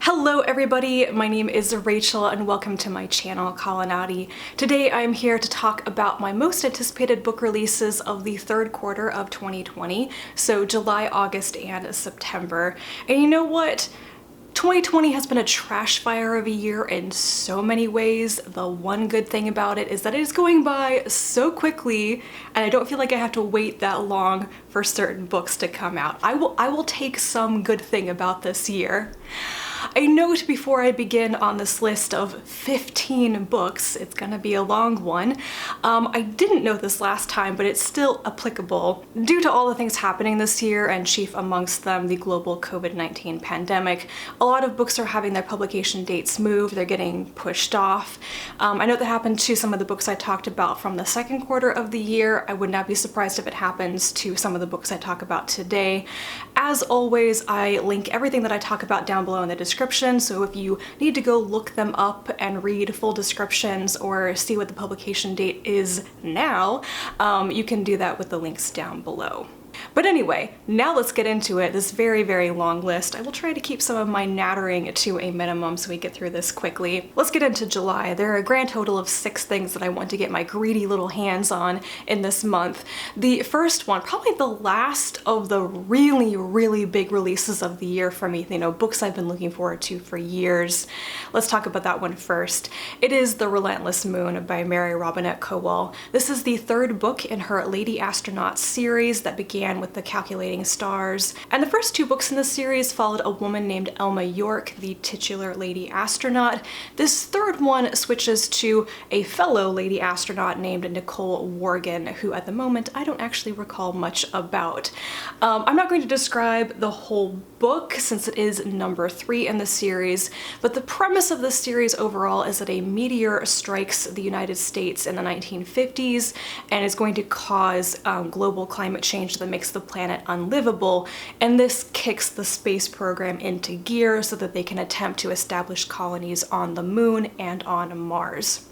Hello everybody, my name is Rachel and welcome to my channel, Nnedi. Today I'm here to talk about my most anticipated book releases of the third quarter of 2020, so July, August, and September. And you know what? 2020 has been a trash fire of a year in so many ways. The one good thing about it is that it is going by so quickly and I don't feel like I have to wait that long for certain books to come out. I will take some good thing about this year. A note before I begin on this list of 15 books, it's gonna be a long one. I didn't know this last time, but it's still applicable. Due to all the things happening this year, and chief amongst them the global COVID-19 pandemic, a lot of books are having their publication dates moved, they're getting pushed off. I know that happened to some of the books I talked about from the second quarter of the year. I would not be surprised if it happens to some of the books I talk about today. As always, I link everything that I talk about down below in the description, so if you need to go look them up and read full descriptions or see what the publication date is now, you can do that with the links down below. But anyway, now let's get into it. This very, very long list. I will try to keep some of my nattering to a minimum so we get through this quickly. Let's get into July. There are a grand total of 6 things that I want to get my greedy little hands on in this month. The first one, probably the last of the really, really big releases of the year for me, you know, books I've been looking forward to for years. Let's talk about that one first. It is The Relentless Moon by Robinette Kowal. This is the third book in her Lady Astronaut series that began with The Calculating Stars. And the first 2 books in the series followed a woman named Elma York, the titular Lady Astronaut. This third one switches to a fellow Lady Astronaut named Nicole Worgan, who at the moment I don't actually recall much about. I'm not going to describe the whole book since it is number 3 in the series, but the premise of the series overall is that a meteor strikes the United States in the 1950s and is going to cause global climate change that makes the planet unlivable, and this kicks the space program into gear so that they can attempt to establish colonies on the moon and on Mars.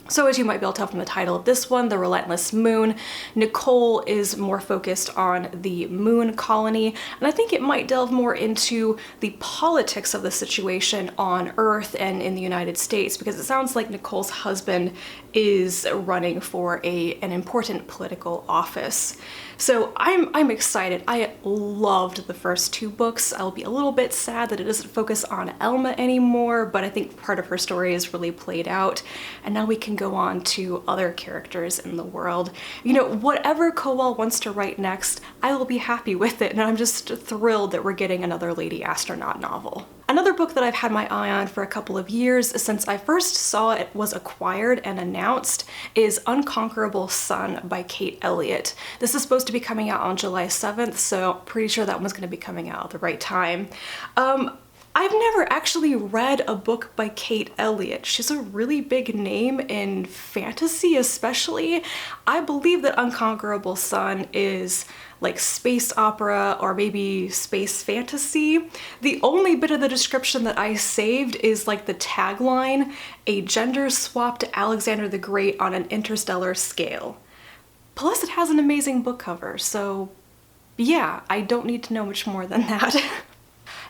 So as you might be able to tell from the title of this one, The Relentless Moon, Nicole is more focused on the moon colony, and I think it might delve more into the politics of the situation on Earth and in the United States, because it sounds like Nicole's husband is running for an important political office. So I'm excited. I loved the first 2 books. I'll be a little bit sad that it doesn't focus on Elma anymore, but I think part of her story is really played out, and now we can go on to other characters in the world. You know, whatever Kowal wants to write next, I will be happy with it, and I'm just thrilled that we're getting another Lady Astronaut novel. Another book that I've had my eye on for a couple of years since I first saw it was acquired and announced is Unconquerable Son by Kate Elliott. This is supposed to be coming out on July 7th, so pretty sure that one's going to be coming out at the right time. I've never actually read a book by Kate Elliott. She's a really big name in fantasy especially. I believe that Unconquerable Son is like space opera or maybe space fantasy. The only bit of the description that I saved is like the tagline, "A gender-swapped Alexander the Great on an interstellar scale." Plus it has an amazing book cover, so yeah, I don't need to know much more than that.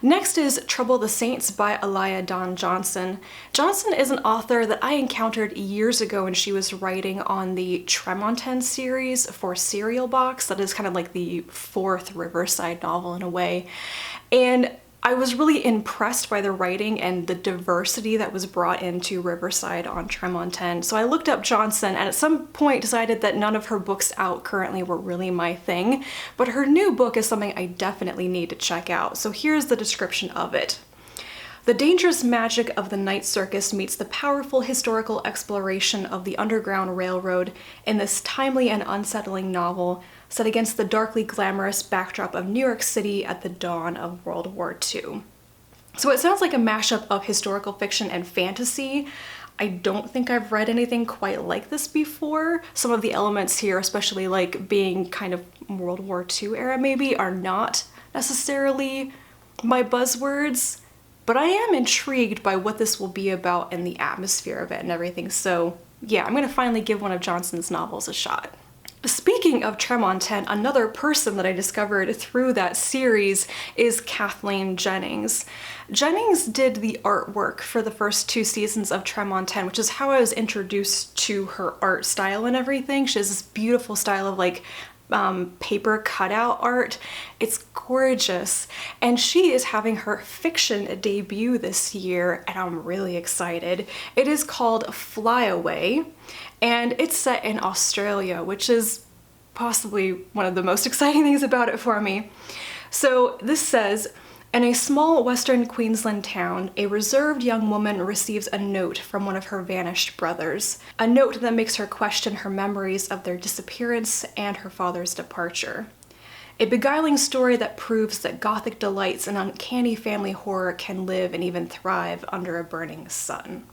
Next is Trouble the Saints by Alaya Johnson. Johnson is an author that I encountered years ago when she was writing on the Tremonton series for Serial Box. That is kind of like the 4th Riverside novel in a way. And I was really impressed by the writing and the diversity that was brought into Riverside on Tremonton. So I looked up Johnson and at some point decided that none of her books out currently were really my thing, but her new book is something I definitely need to check out. So here's the description of it. The dangerous magic of the night circus meets the powerful historical exploration of the Underground Railroad in this timely and unsettling novel set against the darkly glamorous backdrop of New York City at the dawn of World War II. So it sounds like a mashup of historical fiction and fantasy. I don't think I've read anything quite like this before. Some of the elements here, especially like being kind of World War II era maybe, are not necessarily my buzzwords, but I am intrigued by what this will be about and the atmosphere of it and everything. So yeah, I'm gonna finally give one of Johnson's novels a shot. Speaking of Tremontaine, another person that I discovered through that series is Kathleen Jennings. Jennings did the artwork for the first 2 seasons of Tremontaine, which is how I was introduced to her art style and everything. She has this beautiful style of like paper cutout art. It's gorgeous. And she is having her fiction debut this year, and I'm really excited. It is called Flyaway, and it's set in Australia, which is possibly one of the most exciting things about it for me. So this says, in a small western Queensland town, a reserved young woman receives a note from one of her vanished brothers. A note that makes her question her memories of their disappearance and her father's departure. A beguiling story that proves that gothic delights and uncanny family horror can live and even thrive under a burning sun.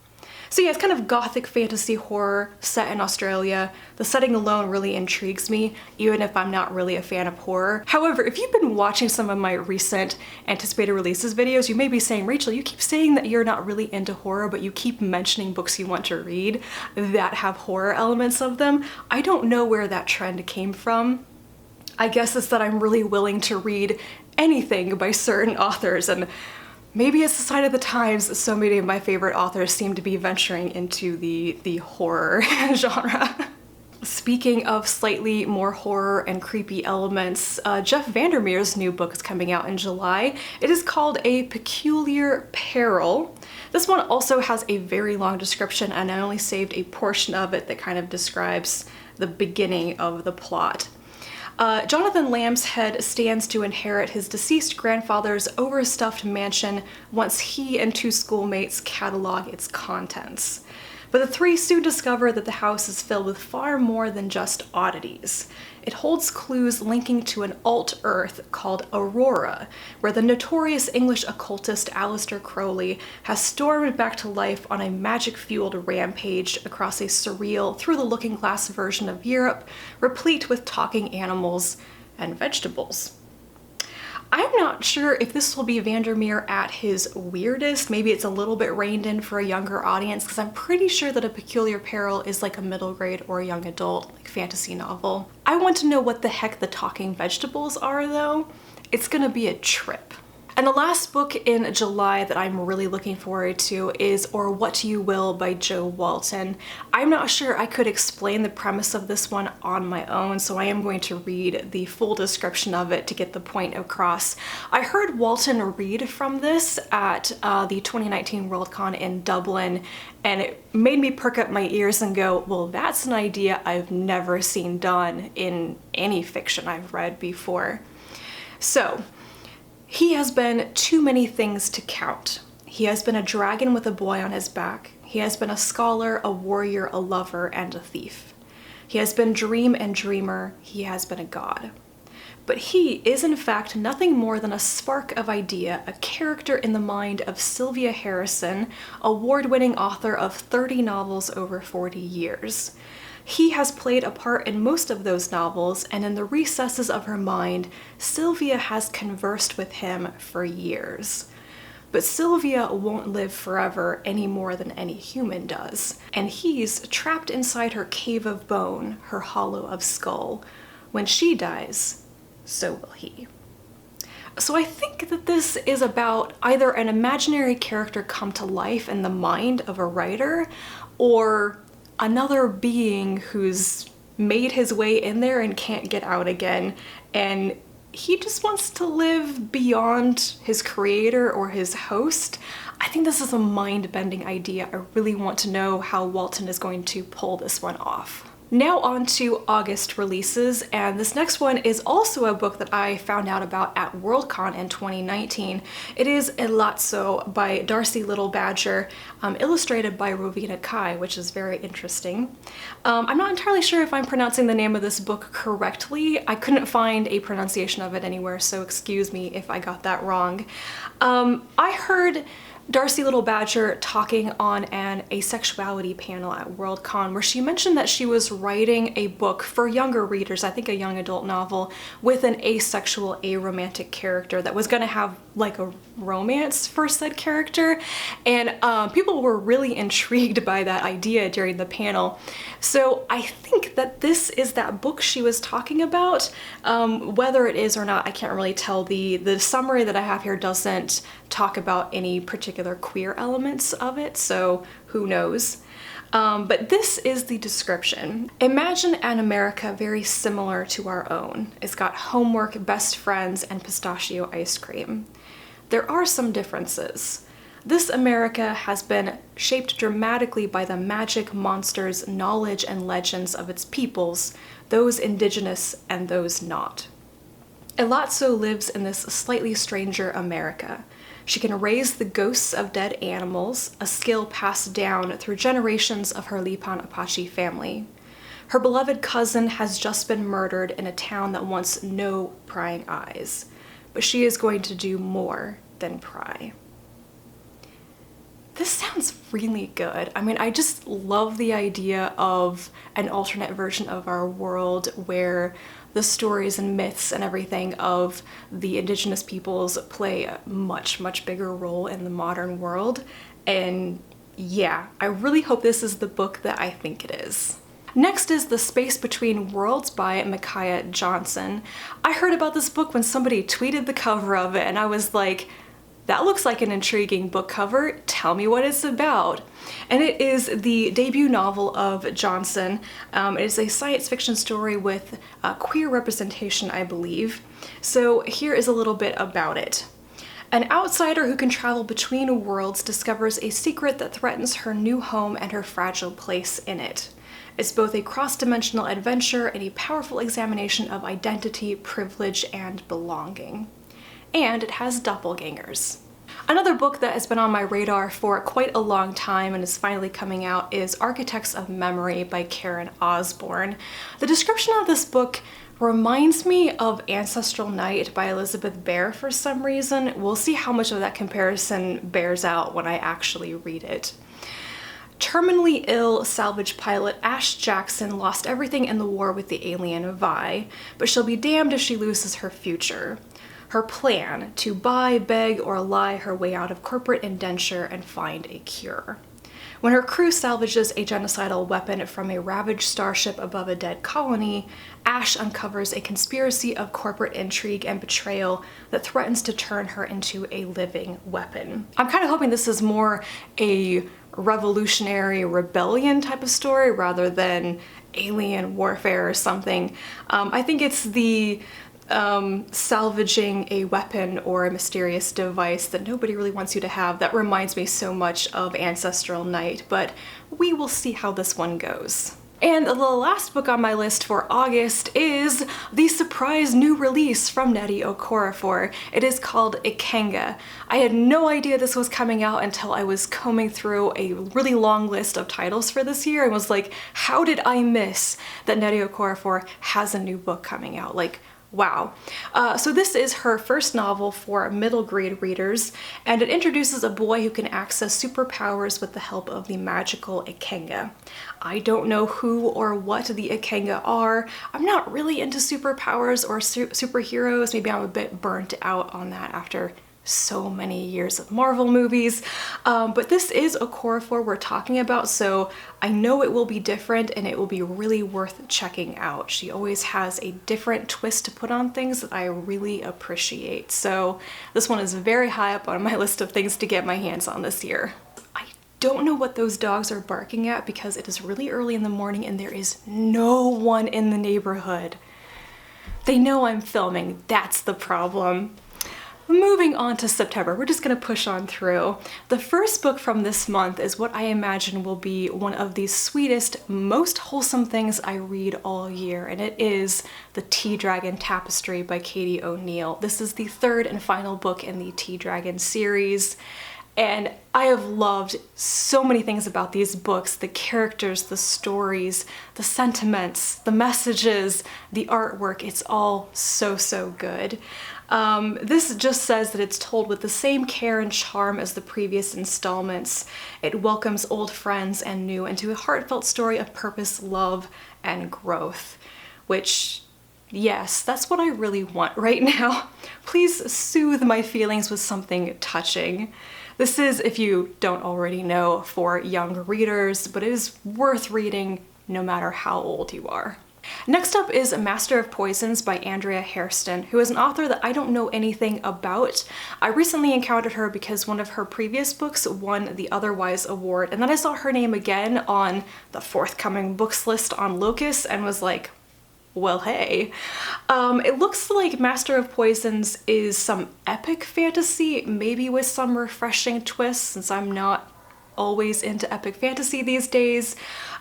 So yeah, it's kind of gothic fantasy horror set in Australia. The setting alone really intrigues me, even if I'm not really a fan of horror. However, if you've been watching some of my recent anticipated releases videos, you may be saying, Rachel, you keep saying that you're not really into horror, but you keep mentioning books you want to read that have horror elements of them. I don't know where that trend came from. I guess it's that I'm really willing to read anything by certain authors, and maybe it's a sign of the times so many of my favorite authors seem to be venturing into the horror genre. Speaking of slightly more horror and creepy elements, Jeff VanderMeer's new book is coming out in July. It is called A Peculiar Peril. This one also has a very long description, and I only saved a portion of it that kind of describes the beginning of the plot. Jonathan Lambshead stands to inherit his deceased grandfather's overstuffed mansion once he and 2 schoolmates catalog its contents. But the 3 soon discover that the house is filled with far more than just oddities. It holds clues linking to an alt-Earth called Aurora, where the notorious English occultist Aleister Crowley has stormed back to life on a magic-fueled rampage across a surreal, through-the-looking-glass version of Europe, replete with talking animals and vegetables. I'm not sure if this will be VanderMeer at his weirdest. Maybe it's a little bit reined in for a younger audience, because I'm pretty sure that A Peculiar Peril is like a middle grade or a young adult like fantasy novel. I want to know what the heck the talking vegetables are though. It's gonna be a trip. And the last book in July that I'm really looking forward to is Or What You Will by Jo Walton. I'm not sure I could explain the premise of this one on my own, so I am going to read the full description of it to get the point across. I heard Walton read from this at the 2019 Worldcon in Dublin, and it made me perk up my ears and go, well, that's an idea I've never seen done in any fiction I've read before. So, he has been too many things to count. He has been a dragon with a boy on his back. He has been a scholar, a warrior, a lover, and a thief. He has been dream and dreamer. He has been a god. But he is in fact nothing more than a spark of idea, a character in the mind of Sylvia Harrison, award-winning author of 30 novels over 40 years. He has played a part in most of those novels, and in the recesses of her mind, Sylvia has conversed with him for years. But Sylvia won't live forever any more than any human does, and he's trapped inside her cave of bone, her hollow of skull. When she dies, so will he. So I think that this is about either an imaginary character come to life in the mind of a writer, or another being who's made his way in there and can't get out again, and he just wants to live beyond his creator or his host. I think this is a mind-bending idea. I really want to know how Walton is going to pull this one off. Now on to August releases, and this next one is also a book that I found out about at Worldcon in 2019. It is Elatsoe by Darcie Little Badger, illustrated by Rovina Kai, which is very interesting. I'm not entirely sure if I'm pronouncing the name of this book correctly. I couldn't find a pronunciation of it anywhere, so excuse me if I got that wrong. I heard Darcie Little Badger talking on an asexuality panel at Worldcon where she mentioned that she was writing a book for younger readers, I think a young adult novel, with an asexual, aromantic character that was going to have like a romance for said character, and people were really intrigued by that idea during the panel. So I think that this is that book she was talking about. Whether it is or not, I can't really tell. The summary that I have here doesn't talk about any particular queer elements of it, so who knows. But this is the description. Imagine an America very similar to our own. It's got homework, best friends, and pistachio ice cream. There are some differences. This America has been shaped dramatically by the magic, monsters, knowledge, and legends of its peoples, those indigenous and those not. Elatsoe lives in this slightly stranger America. She can raise the ghosts of dead animals, a skill passed down through generations of her Lipan Apache family. Her beloved cousin has just been murdered in a town that wants no prying eyes, but she is going to do more than pry. This sounds really good. I mean, I just love the idea of an alternate version of our world where the stories and myths and everything of the indigenous peoples play a much, much bigger role in the modern world. And yeah, I really hope this is the book that I think it is. Next is The Space Between Worlds by Micaiah Johnson. I heard about this book when somebody tweeted the cover of it, and I was like, that looks like an intriguing book cover. Tell me what it's about. And it is the debut novel of Johnson. It is a science fiction story with queer representation, I believe. So here is a little bit about it. An outsider who can travel between worlds discovers a secret that threatens her new home and her fragile place in it. It's both a cross-dimensional adventure and a powerful examination of identity, privilege, and belonging. And it has doppelgangers. Another book that has been on my radar for quite a long time and is finally coming out is Architects of Memory by Karen Osborne. The description of this book reminds me of Ancestral Night by Elizabeth Bear for some reason. We'll see how much of that comparison bears out when I actually read it. Terminally ill salvage pilot Ash Jackson lost everything in the war with the alien Vi, but she'll be damned if she loses her future. Her plan: to buy, beg, or lie her way out of corporate indenture and find a cure. When her crew salvages a genocidal weapon from a ravaged starship above a dead colony, Ash uncovers a conspiracy of corporate intrigue and betrayal that threatens to turn her into a living weapon. I'm kind of hoping this is more a revolutionary rebellion type of story rather than alien warfare or something. I think it's the salvaging a weapon or a mysterious device that nobody really wants you to have that reminds me so much of Ancestral Night, but we will see how this one goes. And the last book on my list for August is the surprise new release from Nnedi Okorafor. It is called Ikenga. I had no idea this was coming out until I was combing through a really long list of titles for this year and was like, how did I miss that Nnedi Okorafor has a new book coming out? Like, wow. So this is her first novel for middle grade readers, and it introduces a boy who can access superpowers with the help of the magical Ikenga. I don't know who or what the Ikenga are. I'm not really into superpowers or superheroes. Maybe I'm a bit burnt out on that after so many years of Marvel movies, but this is Okorafor we're talking about, so I know it will be different and it will be really worth checking out. She always has a different twist to put on things that I really appreciate, so this one is very high up on my list of things to get my hands on this year. I don't know what those dogs are barking at because it is really early in the morning and there is no one in the neighborhood. They know I'm filming, that's the problem. Moving on to September, we're just gonna push on through. The first book from this month is what I imagine will be one of the sweetest, most wholesome things I read all year, and it is The Tea Dragon Tapestry by Katie O'Neill. This is the third and final book in the Tea Dragon series, and I have loved so many things about these books: the characters, the stories, the sentiments, the messages, the artwork. It's all so, so good. This just says that it's told with the same care and charm as the previous installments. It welcomes old friends and new into a heartfelt story of purpose, love, and growth. Which, yes, that's what I really want right now. Please soothe my feelings with something touching. This is, if you don't already know, for young readers, but it is worth reading no matter how old you are. Next up is Master of Poisons by Andrea Hairston, who is an author that I don't know anything about. I recently encountered her because one of her previous books won the Otherwise Award, and then I saw her name again on the forthcoming books list on Locus and was like, well, hey. It looks like Master of Poisons is some epic fantasy, maybe with some refreshing twists, since I'm not always into epic fantasy these days.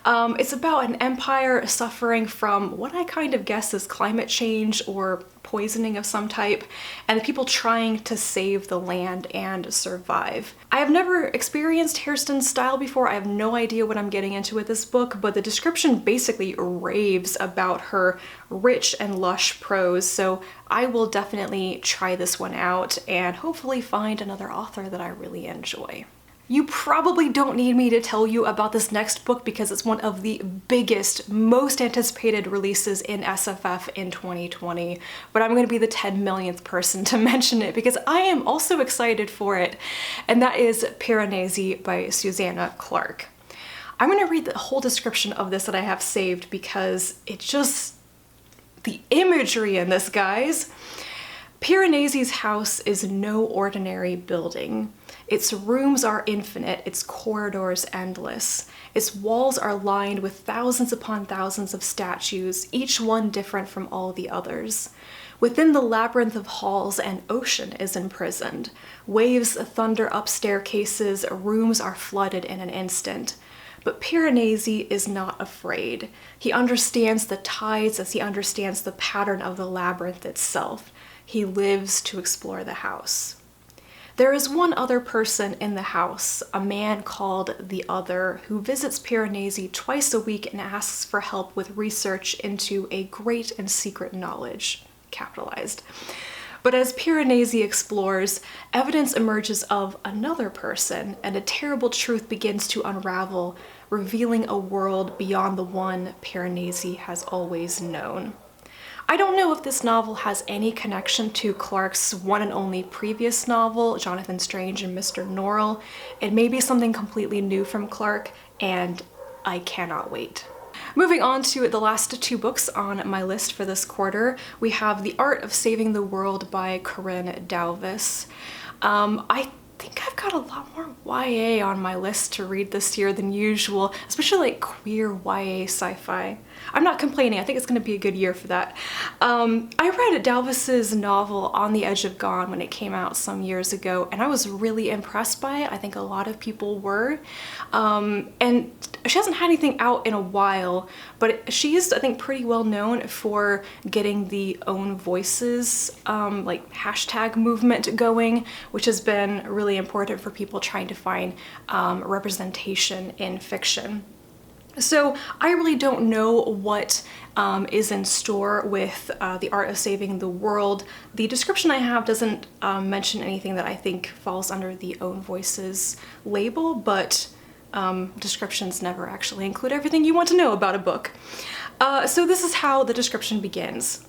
It's about an empire suffering from what I kind of guess is climate change or poisoning of some type, and the people trying to save the land and survive. I have never experienced Hairston's style before. I have no idea what I'm getting into with this book, but the description basically raves about her rich and lush prose, so I will definitely try this one out and hopefully find another author that I really enjoy. You probably don't need me to tell you about this next book because it's one of the biggest, most anticipated releases in SFF in 2020, but I'm going to be the 10 millionth person to mention it because I am also excited for it, and that is Piranesi by Susanna Clarke. I'm going to read the whole description of this that I have saved because it's just the imagery in this, guys. Piranesi's house is no ordinary building. Its rooms are infinite, its corridors endless. Its walls are lined with thousands upon thousands of statues, each one different from all the others. Within the labyrinth of halls, an ocean is imprisoned. Waves thunder up staircases, rooms are flooded in an instant. But Piranesi is not afraid. He understands the tides as he understands the pattern of the labyrinth itself. He lives to explore the house. There is one other person in the house, a man called the Other, who visits Piranesi twice a week and asks for help with research into a great and secret knowledge, capitalized. But as Piranesi explores, evidence emerges of another person, and a terrible truth begins to unravel, revealing a world beyond the one Piranesi has always known. I don't know if this novel has any connection to Clarke's one and only previous novel, Jonathan Strange and Mr. Norrell. It may be something completely new from Clarke, and I cannot wait. Moving on to the last two books on my list for this quarter, we have The Art of Saving the World by Corinne Duyvis. I think I've got a lot more YA on my list to read this year than usual, especially like queer YA sci-fi. I'm not complaining, I think it's going to be a good year for that. I read Duyvis's novel On the Edge of Gone when it came out some years ago, and I was really impressed by it. I think a lot of people were. And she hasn't had anything out in a while, but she's, I think, pretty well known for getting the Own Voices like hashtag movement going, which has been really important for people trying to find representation in fiction. So I really don't know what is in store with The Art of Saving the World. The description I have doesn't mention anything that I think falls under the Own Voices label, but descriptions never actually include everything you want to know about a book. So this is how the description begins.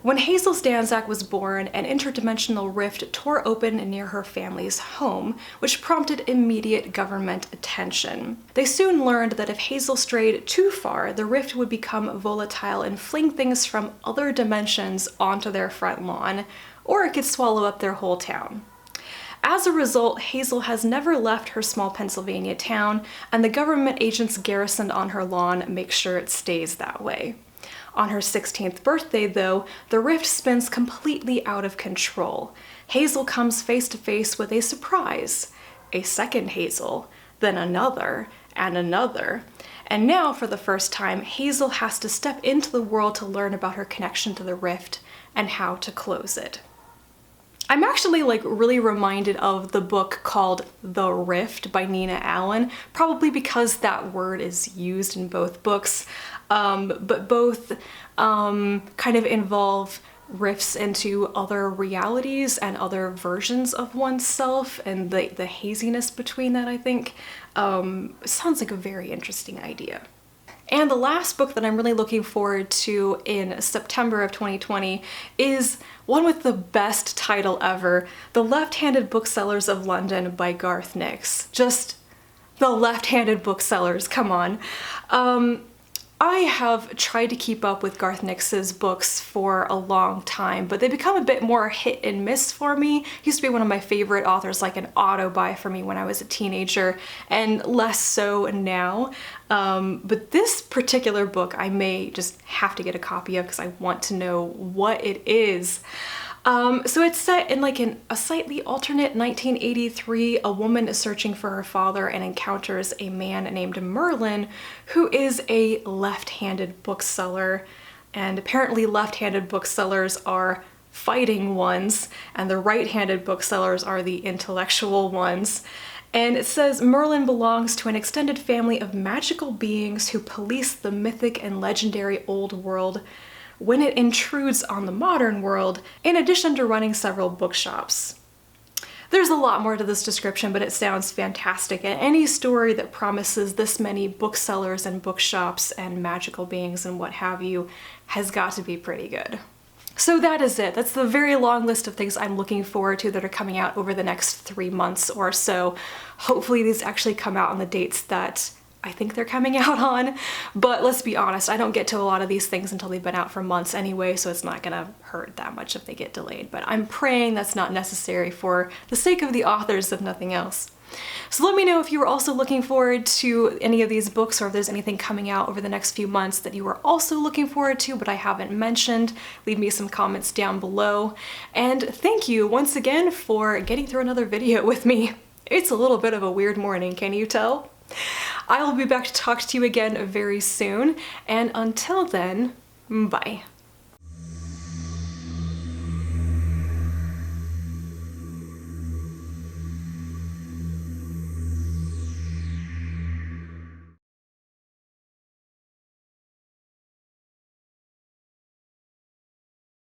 When Hazel Stanzak was born, an interdimensional rift tore open near her family's home, which prompted immediate government attention. They soon learned that if Hazel strayed too far, the rift would become volatile and fling things from other dimensions onto their front lawn, or it could swallow up their whole town. As a result, Hazel has never left her small Pennsylvania town, and the government agents garrisoned on her lawn make sure it stays that way. On her 16th birthday, though, the rift spins completely out of control. Hazel comes face to face with a surprise. A second Hazel, then another, and another. And now, for the first time, Hazel has to step into the world to learn about her connection to the rift and how to close it. I'm actually really reminded of the book called The Rift by Nina Allen, probably because that word is used in both books, but both kind of involve riffs into other realities and other versions of oneself, and the haziness between that, I think. Sounds like a very interesting idea. And the last book that I'm really looking forward to in September of 2020 is one with the best title ever, The Left-Handed Booksellers of London by Garth Nix. Just the left-handed booksellers, come on. I have tried to keep up with Garth Nix's books for a long time, but they become a bit more hit and miss for me. He used to be one of my favorite authors, like an auto-buy for me when I was a teenager, and less so now. But this particular book I may just have to get a copy of because I want to know what it is. So it's set in like a slightly alternate 1983. A woman is searching for her father and encounters a man named Merlin who is a left-handed bookseller. And apparently left-handed booksellers are fighting ones and the right-handed booksellers are the intellectual ones. And it says Merlin belongs to an extended family of magical beings who police the mythic and legendary old world when it intrudes on the modern world, in addition to running several bookshops. There's a lot more to this description, but it sounds fantastic, and any story that promises this many booksellers and bookshops and magical beings and what have you has got to be pretty good. So that is it. That's the very long list of things I'm looking forward to that are coming out over the next 3 months or so. Hopefully these actually come out on the dates that I think they're coming out on, but let's be honest, I don't get to a lot of these things until they've been out for months anyway, so it's not gonna hurt that much if they get delayed, but I'm praying that's not necessary for the sake of the authors, if nothing else. So let me know if you were also looking forward to any of these books, or if there's anything coming out over the next few months that you are also looking forward to but I haven't mentioned. Leave me some comments down below. And thank you once again for getting through another video with me. It's a little bit of a weird morning, can you tell? I will be back to talk to you again very soon, and until then, bye.